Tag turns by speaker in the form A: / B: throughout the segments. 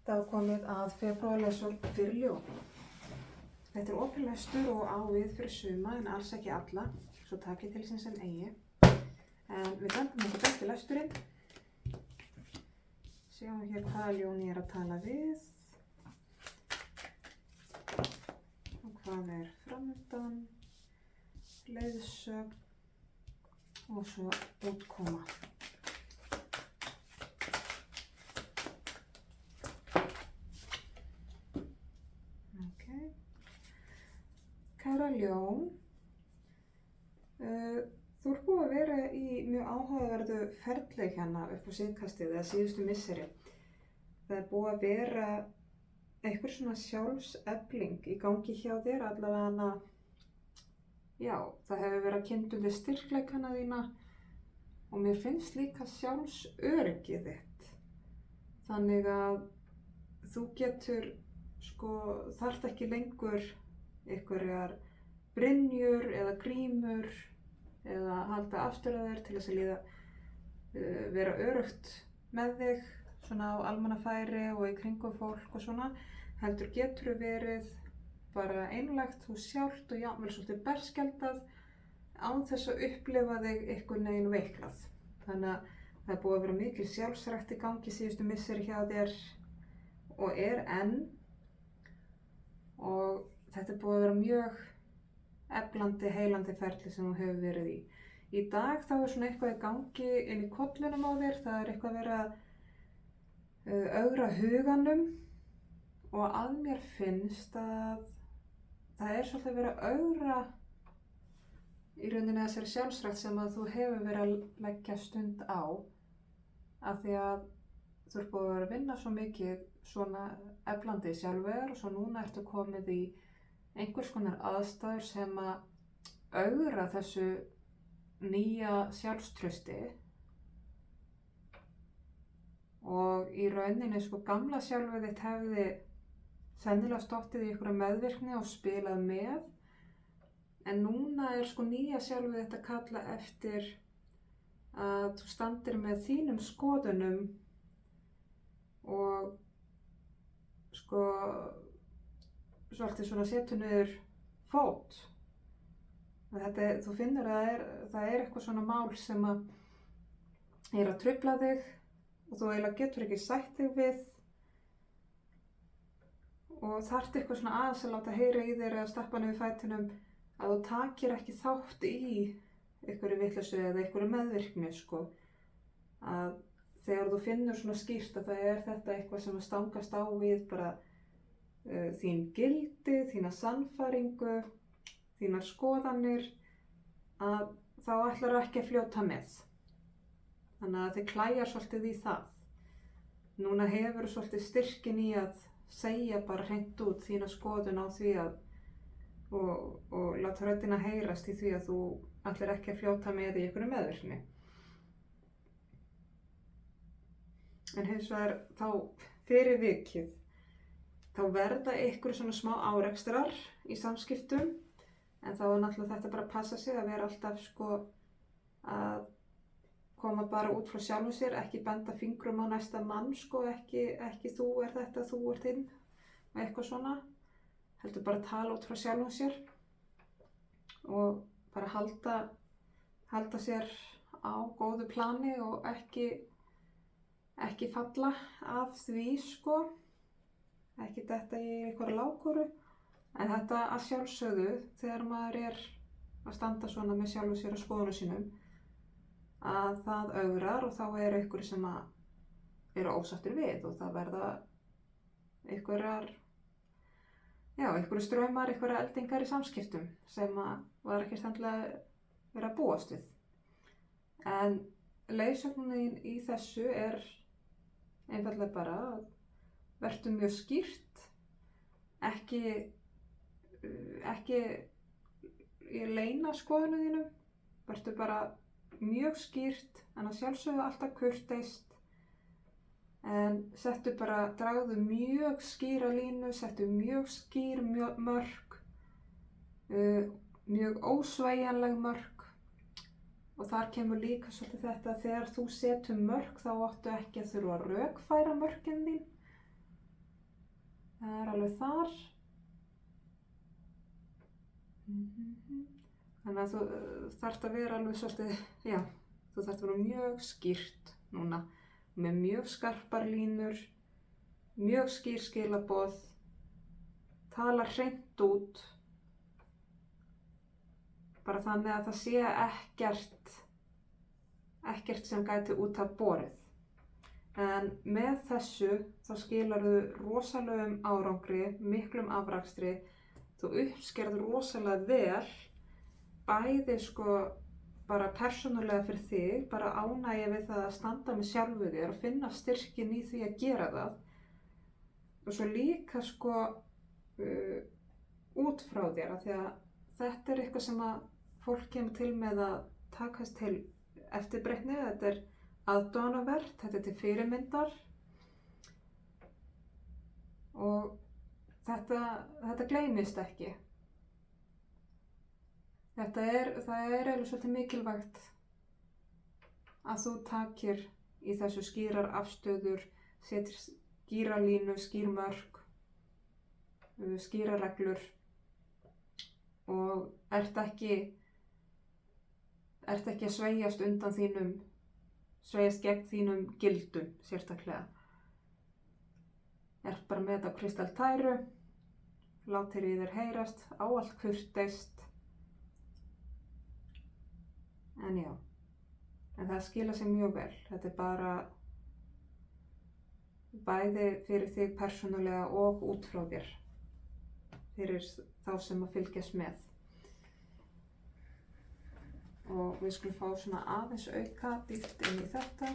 A: Það var komið að febrúarlesum fyrir ljón. Þetta er opinn lestur og á við fyrir suma en alls ekki alla, svo takið til sín sem eigi. En við döndum okkur beint í lesturinn. Sjáum hér hvaða ljón ég er að tala við. Og hvað er framundan, leiðsögn og svo útkoma. Kæra ljón, þú ert búið að vera í mjög áhugaverðu ferli hérna upp á síðkastið eða síðustu misseri. Það er búið að vera einhver svona sjálfsefling í gangi hjá þér allavega. Já, það hefur verið að kynna undir styrkleikana þína og mér finnst líka sjálfsöryggið þitt. Þannig að þú getur, þarft ekki lengur einhverjar brynjur eða grímur eða halda aftur af þér til þess að vera öruggt með þig svona á almannafæri og í kringum fólk og svona, heldur getur verið bara einlægt þú sjálft og jafnvel svolítið berskjaldað án þess að upplifa þig einhvern veginn veiklað. Þannig að það er búið að vera mikil sjálfsrækt í gangi síðustu misseri hjá þér og er enn, og þetta er búið að vera mjög eflandi, heilandi ferli sem þú hefur verið í. Í dag þá er svona eitthvað í gangi inn í kollinum á þér, það er eitthvað að vera ögra huganum og að mér finnst að það er svolítið að vera ögra í rauninni þessari sjálfsrækt sem að þú hefur verið að leggja stund á, af því að þú ert búið að vera að vinna svo mikið svona eflandi sjálfur og svo núna ertu komið í einhvers konar aðstæður sem að ögra þessu nýja sjálfstrausti og í rauninni gamla sjálfið þitt hefði sennilega stottið í einhverja meðvirkni og spilað með, en núna er nýja sjálfið þitt að kalla eftir að þú standir með þínum skoðunum og svolítið svona setur niður fót. Þú finnur að það er eitthvað svona mál sem að trufla þig og þú eiginlega getur ekki sætt þig við og þarft eitthvað svona aðeins að láta heyra í þér eða stappa niður fætinum að þú takir ekki þátt í einhverju vitleysu eða einhverju meðvirkni, að þegar þú finnur svona skýrt að það er þetta eitthvað sem að stangast á við bara þín gildi, þína sannfæringu, þínar skoðanir, að þá ætlarðu ekki að fljóta með. Þannig að þið klæjar svolítið í það. Núna hefur svolítið styrkin í að segja bara hreint út þína skoðun á því og láta röddina heyrast í því að þú ætlar ekki að fljóta með í einhverju meðvirkni. En hins vegar þá fyrir vikið þá verða ykkur svona smá árekstrar í samskiptum, en þá er náttúrulega þetta bara að passa sig að vera alltaf að koma bara út frá sjálfum sér, ekki benda fingrum á næsta mann, ekki þú er þetta, þú ert hinn og eitthvað svona, heldur bara að tala út frá sjálfum sér og bara halda sér á góðu plani og ekki falla af því, ekki detta í einhverja lágkúru, en þetta að sjálfsögðu þegar maður er að standa svona með sjálfu sér og skoðunum sínum, að það ögrar og þá er einhverju sem eru ósáttir við og það verða einhverju straumar, einhverja eldingar í samskiptum sem var ekki endilega verið að búast við. En leiðsögnin í þessu er einfaldlega bara að vertu mjög skýrt, ekki leyna skoðunum þínum, vertu bara mjög skýrt en að sjálfsögðu alltaf kurteist, en dragðu mjög skýra línu, settu mjög skýr mörk, mjög ósveigjanleg mörk, og þar kemur líka svolítið þetta að þegar þú setur mörk þá áttu ekki að þurfa að rökfæra mörkin þín. Það alveg þar. Þannig að þú þarft að vera alveg svolítið, já, þú þarft að vera mjög skýrt núna, með mjög skarpar línur, mjög skýr skilaboð, tala hreint út, bara þannig að það sé ekkert sem gæti út af borið. En með þessu þá skilarðu rosalegum árangri, miklum afrakstri, þú uppskerð rosalega vel, bæði sko bara persónulega fyrir þig, bara ánægja við það að standa með sjálfu þér og finna styrkin í því að gera það. Og svo líka sko út frá þér, af því að þetta eitthvað sem að fólk kemur til með að takast til eftirbreytni, þetta aðdáunarvert, þetta til fyrirmyndar og þetta gleymist ekki. Það er eiginlega svolítið mikilvægt að þú takir í þessu skýrar afstöður, setir skýra línu, skýr mörk, skýra reglur og ert ekki að sveigjast gegn þínum gildum sérstaklega. Ert bara með þetta á kristaltæru, látir í þér heyrast, ávallt kurteist. En já, en það skilar sér mjög vel. Þetta er bara bæði fyrir þig persónulega og út frá þér, fyrir þá sem að fylgjast með. Og við skulum fá svona aðeins auka dýpt inn í þetta.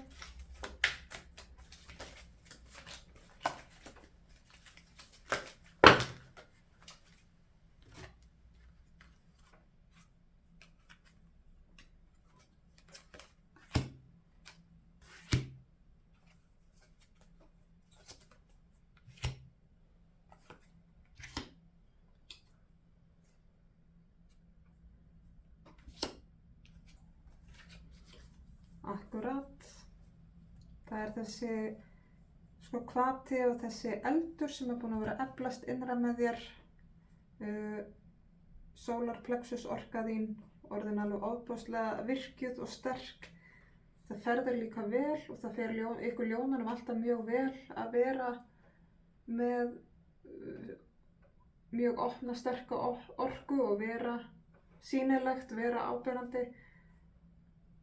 A: Akkurat. Það er þessi sko hvati og þessi eldur sem er búinn að vera að eflast innra með þér. Solarplexus orka þín orðin alveg ofboðslega virkjuð og sterk. Það fer þér líka vel og það fer ykkur ljónunum alltaf mjög vel að vera með mjög opna, sterka orku og vera sýnilegt, vera áberandi.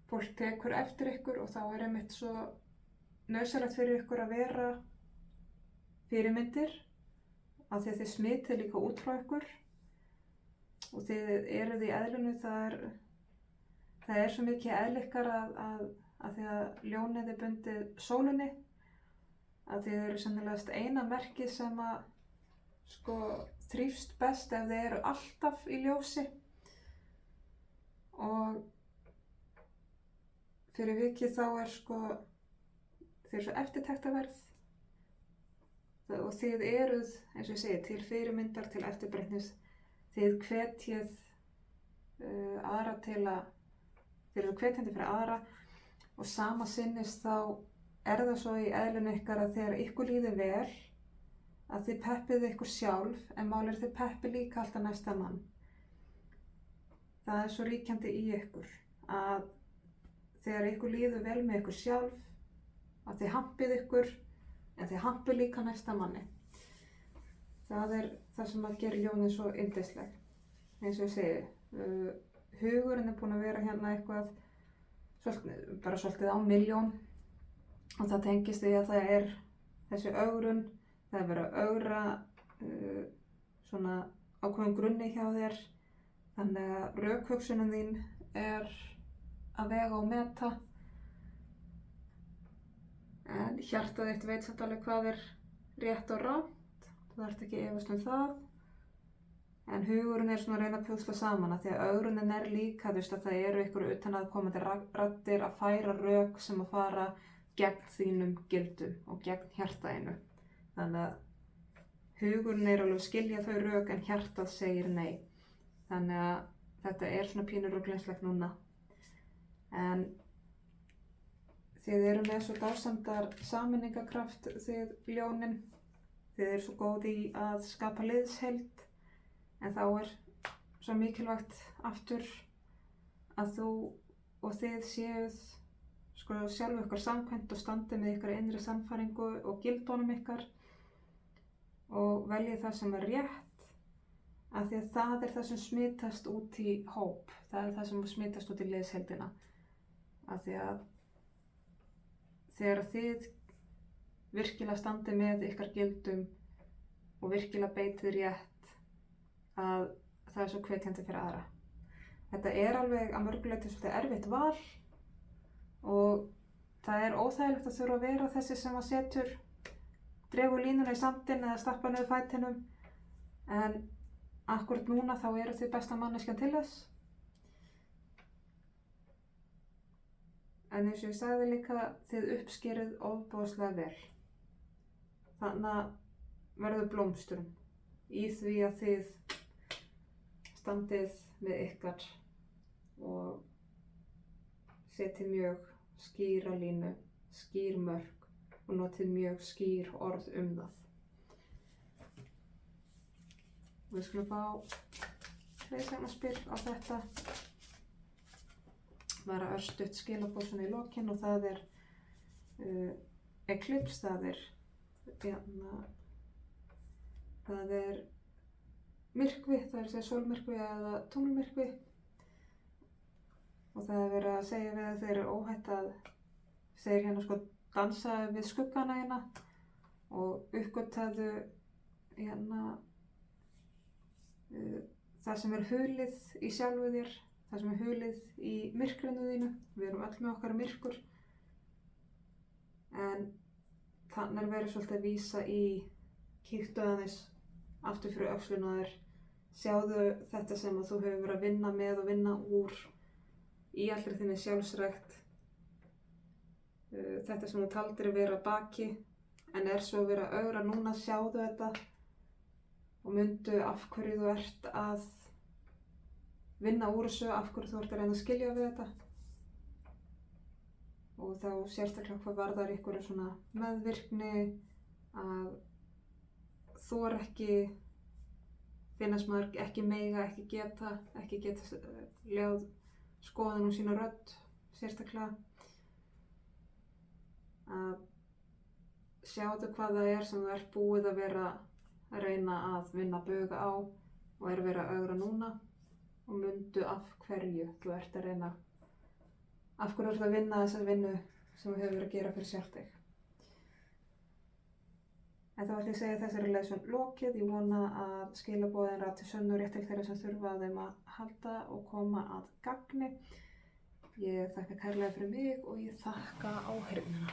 A: Fólk tekur eftir ykkur og þá er einmitt svo nauðsynlegt fyrir ykkur að vera fyrirmyndir af því að þið smitið líka út frá ykkur og þið eruð í eðlinu, það er svo mikið eðli ykkar að því að ljónið er bundið sólinni, að þið eru sennilegast eina merkið sem að sko þrífst best ef þið eru alltaf í ljósi og fyrir vikið þá er sko, þið eru svo eftirtektarverð og þið eruð, eins og ég segi, til fyrirmyndar, til eftirbreytnis. Þið hvetjið aðra þið eru hvetjandi fyrir aðra og sama sinnis þá er það svo í eðlinu ykkar að þegar ykkur líður vel að þið peppið ykkur sjálf en málið er þið peppið líka alltaf næsta mann. Það er svo ríkjandi í ykkur að þegar ykkur líður vel með ykkur sjálf, að þið hampið ykkur, en þið hampið líka næsta manni. Það er það sem að gera ljónið svo yndisleg. Eins og ég segi, hugurinn er búinn að vera hérna eitthvað, bara svolítið á milljón og það tengist því að það er þessi ögrun, það er verið að ögra svona ákveðum grunni hjá þér, þannig að rökhugsunin þín er að vega og meta en hjartað þitt veit samt alveg hvað er rétt og rangt, þú þarft ekki að efast það en hugurinn er svona að reyna að púsla saman af því að ögrunin er líka, þú veist að það eru ykkur utanaðkomandi raddir að færa rök sem að fara gegn þínum gildum og gegn hjartaðinu, þannig að hugurinn er alveg að skilja þau rök en hjartað segir nei, þannig að þetta er svona pínur ruglingslegt núna. En þið eru með svo dásamdar sameiningarkraft þið ljónin, þið eru svo góð í að skapa liðsheild, en þá er svo mikilvægt aftur að þú og þið séuð sjálf ykkur samkvæmt og standið með ykkar innri sannfæringu og gildunum ykkar og veljið það sem er rétt, af því að það er það sem smitast út í hóp, það er það sem smitast út í liðsheildina, af því að þegar þið virkilega standið með ykkar gildum og virkilega beitið rétt, að það er svo hvetjandi fyrir aðra. Þetta er alveg að mörgu leyti svolítið erfitt val og það er óþægilegt að þurfa að vera þessi sem að dregur línuna í sandinn eða stappa niður fætinum, en akkúrat núna þá eru þið besta manneskjan til þess. En eins og ég sagði líka, þið uppskerið ofboðslega vel. Þannig að verður blómstrum í því að þið standið með ykkar og setið mjög skýra línu, skýr mörk og notið mjög skýr orð það. Við skulum fá hljóðsagnaspil á þetta. Bara örstutt skilaboð svona í lokin og það er eclipse, það er myrkvi, það er að segja sólmyrkvi eða tunglmyrkvi, og það er verið að segja við að þeir eru óhætt að segir hérna dansa við skuggana hérna og uppgötaðu hérna það sem er hulið í sjálfu þér, það sem er hulið í myrkrinu þínu. Við erum öll með okkar myrkur, en þannig er verið svolítið að vísa í kíktu aðeins aftur fyrir öxlina á þér, sjáðu þetta sem að þú hefur verið að vinna með og vinna úr í allri þinni sjálfsrækt, þetta sem þú taldir að vera baki en er svo verið að ögra núna, sjáðu þetta og mundu af hverju þú ert að vinna úr þessu, af hverju þú ert að reyna að skilja við þetta, og þá sérstaklega hvað varðar ykkur svona meðvirkni, að þor ekki finnast maður ekki mega, ekki geta ljáð skoðun sína rödd, sérstaklega að sjáðu hvað það er sem þú ert búið að vera að reyna að vinna bug á og er verið að ögra núna, og mundu af hverju þú ert að reyna, af hverju þú ert að vinna þessa vinnu sem þú hefur verið að gera fyrir sjálft þig. En þá ætlum ég að segja þessari lesson lokið. Ég vona að skilaboðin rati sönnu rétt til þeirra sem þurfa á þeim að halda og koma að gagni. Ég þakka kærlega fyrir mig og ég þakka áheyrnina.